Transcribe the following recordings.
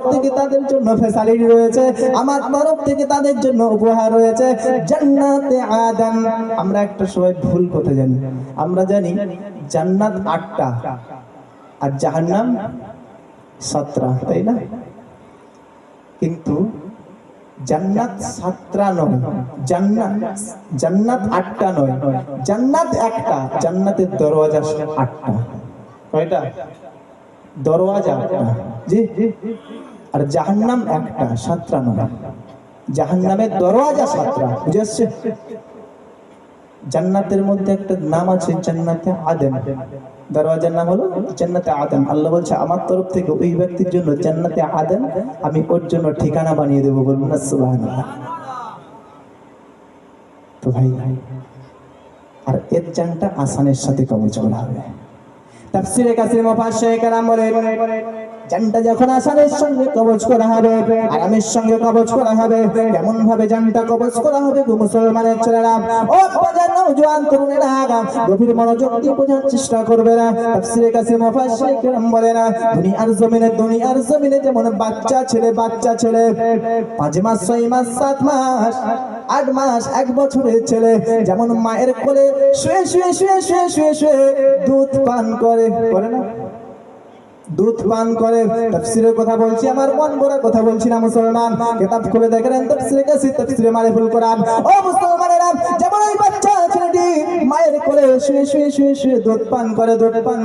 তরফ থেকে তাদের জন্য ফ্যাসিলিটি রয়েছে, আমার তরফ থেকে তাদের জন্য উপহার রয়েছে জান্নাতে আদন। আমরা একটা সময় ভুল কথা জানি, আমরা জানি জান্নাত 8টা আর জাহান্নাম 17, তাই না? কিন্তু জান্নাত 7টা নয়, জান্নাত 8টা নয়, জান্নাত একটা, জান্নাতের দরওয়াজা 8টা। কয়টা দরওয়াজা? 8টা। জি। আর জাহান্নাম একটা, 7টা নয়, জাহান্নামের দরওয়াজা 7টা। বুঝে আসছে? জান্নাতের মধ্যে একটা নাম আছে জান্নাতে আদন, দরওয়াজার নাম হলো জান্নাতে আদন। আল্লাহ বলছে আমার তরফ থেকে ওই ব্যক্তির জন্য জান্নাতে আদন আমি ওর জন্য ঠিকানা বানিয়ে দেবো। বলুন না সুবহানাল্লাহ। তো ভাই, আর এর জানটা আসানের সাথে কবজ করা হবে। তাফসীরে কাসির মুফাসসির কেরাম বলেন জানটা যখন আসানের সঙ্গে কবজ করা হবে, আরামের সঙ্গে কবজ করা হবে, কেমন ভাবে জানটা কবজ করা হবে গো মুসলমানের ছেলেরা, ও বাজার নওজোয়ান তরুণেরা, গভীর মনোযোগ দিয়ে বোঝার চেষ্টা করবে না। তাফসীরে কাসির মুফাসসির কেরাম বলেন দুনিয়ার জমিনে যেমন বাচ্চা ছেলে 5 মাস 6 মাস 7 মাস 8 মাস 1 বছরের ছেলে যেমন মায়ের কোলে শুয়ে দুধ পান করে না, দুধ পান করে। তাফসীরের কথা বলছি, আমার মন গড়া কথা বলছি না মুসলমান, কিতাব খুলে দেখেন তাফসীরে কাসির, তাফসীরে মারিফুল কোরআন। ও মুসলমানেরা, যেমন ওই বাচ্চা ছেলেটি মায়ের কোলে শুয়ে দুধ পান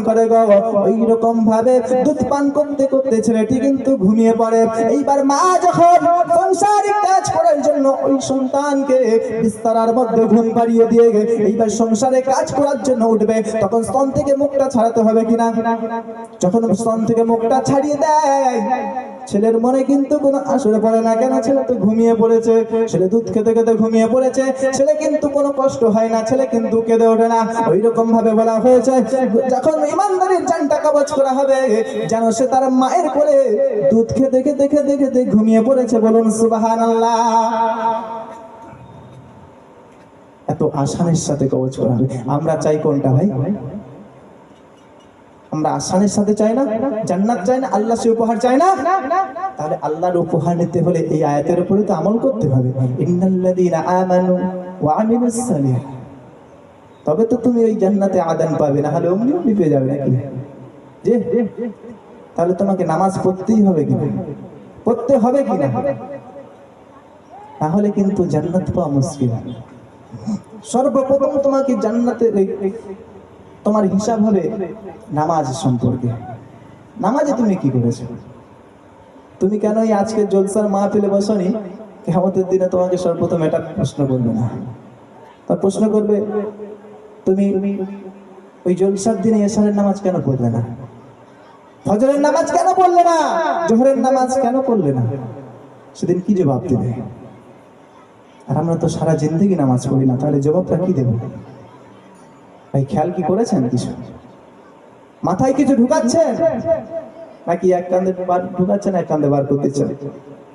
করে গো, ওই রকম ভাবে দুধ পান করতে ছেলেটি কিন্তু ঘুমিয়ে পড়ে। এইবার মা যখন সংসারিক কাজ করার জন্য ওই সন্তানকে বিছানার মধ্যে ঘুম পাড়িয়ে দিয়ে এইবার সংসারে কাজ করার জন্য উঠবে, তখন স্তন থেকে মুখটা ছাড়াতে হবে কিনা? যখন স্তন থেকে মুখটা ছাড়িয়ে দেয়, ছেলের মনে কিন্তু কোনো আসরে পড়ে না। কেন? ছেলে তো ঘুমিয়ে পড়েছে, ছেলে দুধ খেতে ঘুমিয়ে পড়েছে, ছেলে কিন্তু কোনো কষ্ট হয় না, ছেলে কিন্তু কেঁদে ওঠে না। ওই রকম ভাবে বলা হয়েছে যখন ইমানদারের জানটা কবজ করা হবে, যেন সে তার মায়ের কোলে দুধ খেতে ঘুমিয়ে পড়েছে। বলুন সুবহানাল্লাহ। এত আসানের সাথে কবজ করা হবে। আমরা চাই কোনটা ভাই? আমরা আসানের সাথে চাই না, জান্নাত চাই না, আল্লাহ সে উপহার চাই না? তাহলে আল্লাহর উপহার নিতে হলে এই আয়াতের উপরে তো আমল করতে হবে। ইন্নাল্লাযীনা আমানু ওয়া আমিলুস সালিহাত, তবে তো তুমি ওই জান্নাতে আদন পাবে, না হলে অমনি পেয়ে যাবে নাকি? জি। তাহলে তোমাকে নামাজ পড়তেই হবে কিনা? পড়তে হবে কিনা? তাহলে কিন্তু জান্নাত পাওয়া মুশকিল। সর্বপ্রথম তোমাকে জান্নাতে তোমার হিসাব হবে নামাজ সম্পর্কে। নামাজে তুমি কি করেছো? তুমি কেন এই আজকে জলসার মাহফিলে বসনি? কিয়ামতের দিনে তোমাকে সর্বপ্রথম এটা প্রশ্ন করবে না, তার প্রশ্ন করবে তুমি ওই জলসার দিনে এশারের নামাজ কেন পড়লে না, ফজরের নামাজ কেন পড়লে না, জোহরের নামাজ কেন পড়লে না? সেদিন কি জবাব দেবে? আর আমরা তো সারা জিন্দেগি নামাজ পড়ি না, তাহলে জবাবটা কি দেবো? ভাই খেয়াল কি করেছেন? কিছু মাথায় কিছু ঢুকাচ্ছেন নাকি এক কান্দে ঢুকাচ্ছেন, এক কান্দে বার করতেছেন?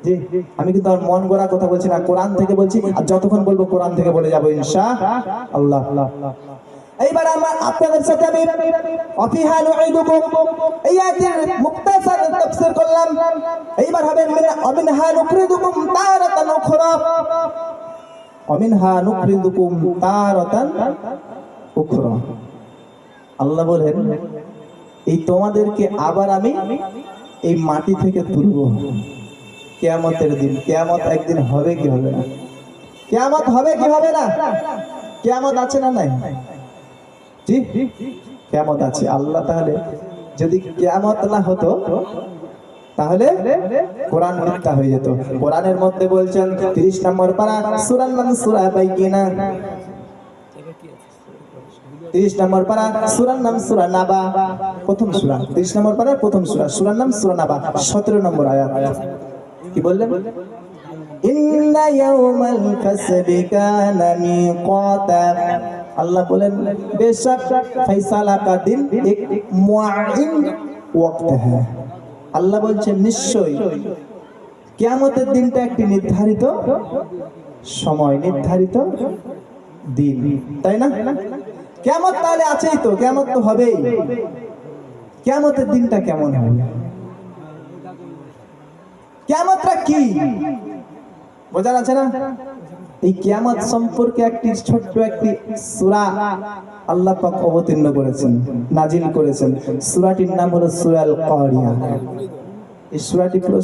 জি, আমি কিন্তু আমার মন গড়া কথা বলছি না, কোরআন থেকে বলছি। আর যতক্ষণ বলবো কোরআন থেকে বলে যাবো ইনশাআল্লাহ। এইবার আমার আপনাদের সাথে আমি অফিহা নুঈদুকুম এই আয়াতের মুক্তাসার তাফসীর করলাম। এইবার হবে অমিনহা নুখরিজুকুম তারাতান উখরা, অমিনহা নুখরিজুকুম তারাতান উখরা। আল্লাহ বলেন এই তোমাদেরকে আবার আমি এই মাটি থেকে তুলবো কিয়ামতের দিন। কিয়ামত একদিন হবে কি হবে না? কিয়ামত হবে কি হবে না? কিয়ামত আছে না নাই? জি, কিয়ামত আছে। আল্লাহ তাহলে যদি কিয়ামত না হতো তাহলে কোরআন মিথ্যা হয়ে যেত। কোরআনের মধ্যে বলছেন 30 নম্বর পারা, সূরার নাম সূরা বাইয়িনা, 30 নম্বর পারা, সূরার নাম সূরা নাবা, প্রথম সূরা, 30 নম্বর পারার প্রথম সূরা, সূরার নাম সূরা নাবা, 17 নম্বর আয়াত। কি বললেন? ইন্না ইয়াউমাল ফাসলি কানা মিকাতা, আল্লাহ বলেন বেশক ফয়সালা কা দিন এক মুআইন ওয়াক্ত হ্যায়। আল্লাহ বলছেন নিশ্চয়ই কিয়ামতের দিনটা একটি নির্ধারিত সময়, নির্ধারিত দিন, তাই না? কিয়ামত তাহলে আছেই তো, কিয়ামত তো হবেই। কিয়ামতের দিনটা কেমন হবে? কিয়ামতটা কি বোঝা যাচ্ছে না? এই কিয়ামত সম্পর্কে একটি ছোট্ট একটি সূরা আল্লাহ পাক অবতীর্ণ করেছেন, নাজিল করেছেন। সূরাটির নাম হলো সূরাল কারিয়া। এই সূরাটি পুরো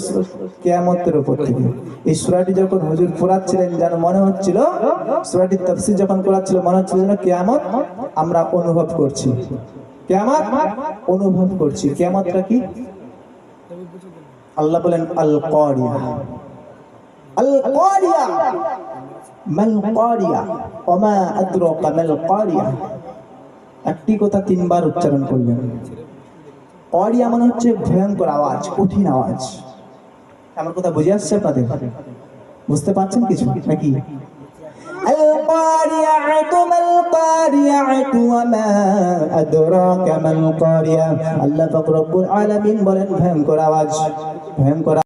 কিয়ামতের উপর থেকে। এই সূরাটি যখন হুজুর পড়াচ্ছিলেন যেন মনে হচ্ছিল, সূরাটির তাফসীর যখন করাচ্ছিল মনে হচ্ছিল যেন কিয়ামত আমরা অনুভব করছি, কিয়ামত অনুভব করছি। কিয়ামতটা কি? আল্লাহ বলেন আল কারিয়া, আল কারিয়া মাল কারিয়া ওয়া মা আদরাকা মাল কারিয়া। একটি কথা তিনবার উচ্চারণ করলেন। কারিয়া মানে হচ্ছে ভয়ঙ্কর আওয়াজ, কঠিন আওয়াজ। আমার কথা বুঝে আসছে আপনাদের? বুঝতে পারছেন কিছু নাকি? আল কারিয়াতু মাল কারিয়াতু ওয়া মা আদরাকা মাল কারিয়া। আল্লাহ পাক রব্বুল আলামিন বলেন ভয়ঙ্কর আওয়াজ, ভয়ঙ্কর